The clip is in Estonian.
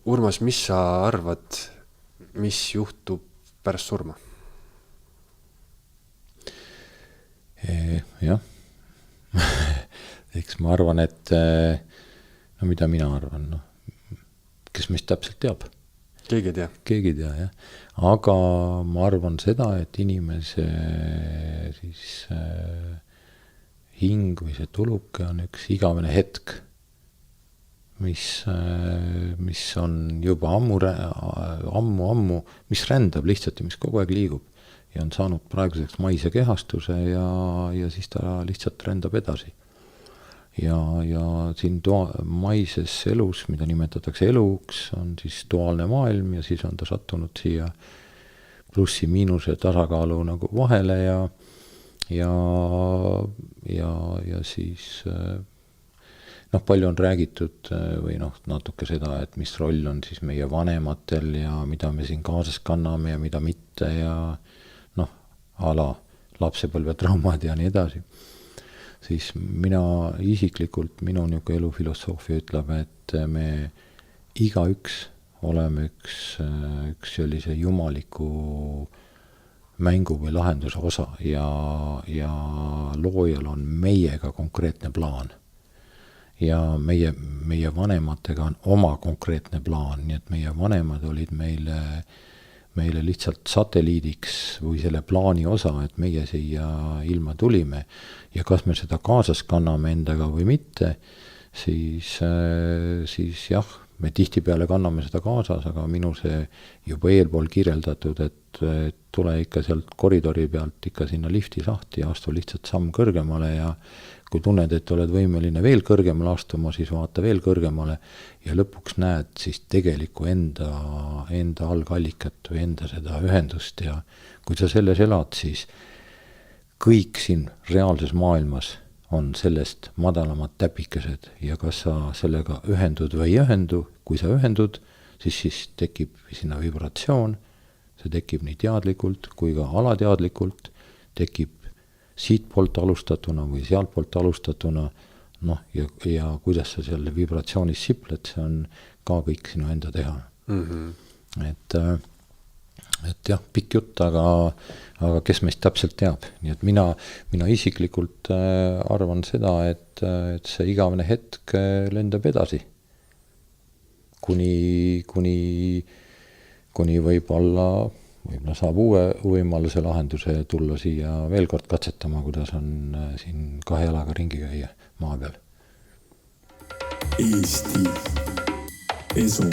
Urmas, mis sa arvad, mis juhtub pärast surma? Jah. Eks ma arvan, et no mida mina arvan, no, kes meist täpselt teab? Keegi ei tea. Keegi ei tea, jah. Aga ma arvan seda, et inimese siis hing või see tuluke on üks igavene hetk, mis on juba ammu, mis rändab lihtsalt ja mis kogu aeg liigub ja on saanud praeguseks maise kehastuse ja siis ta lihtsalt rändab edasi. Ja siin maises elus, mida nimetatakse eluks, on siis duaalne maailm ja siis on ta sattunud siia plussi-miinuse tasakaalu nagu vahele ja siis palju on räägitud või natuke seda, et mis roll on siis meie vanematel ja mida me siin kaasas kanname ja mida mitte ja ala lapsepõlvetraumad ja nii edasi. Siis mina isiklikult, minu niuke elufilosoofia ütleb, et me igaüks oleme üks sellise jumaliku mängu või lahenduse osa ja loojal on meiega konkreetne plaan. Ja meie vanematega on oma konkreetne plaan, nii et meie vanemad olid meile lihtsalt satelliidiks või selle plaani osa, et meie siia ilma tulime ja kas me seda kaasas kanname endaga või mitte, siis jah, me tihtipeale kanname seda kaasas, aga minu see juba eelpool kirjeldatud, et tule ikka sealt koridori pealt ikka sinna lifti sahti ja astu lihtsalt samm kõrgemale ja kui tunned, et oled võimeline veel kõrgemale astuma, siis vaata veel kõrgemale ja lõpuks näed siis tegeliku enda algallikat või enda seda ühendust ja kui sa selles elad, siis kõik siin reaalses maailmas on sellest madalamad täpikesed ja kas sa sellega ühendud või ei ühendu, kui sa ühendud, siis tekib sinna vibratsioon, see tekib nii teadlikult kui ka alateadlikult, tekib siit poolt alustatuna või sealt poolt alustatuna, ja kuidas sa selle vibratsioonis sipled, see on ka kõik sinu enda teha. Et jah, pikk jutt, aga kes meist täpselt teab. Nii et mina isiklikult arvan seda, et see igavene hetk lendab edasi. Kuni võib-olla saab uue võimaluse lahenduse tulla siia veel kord katsetama, kuidas on siin 2 jalaga ringi käia maa peal. Eesti Esu.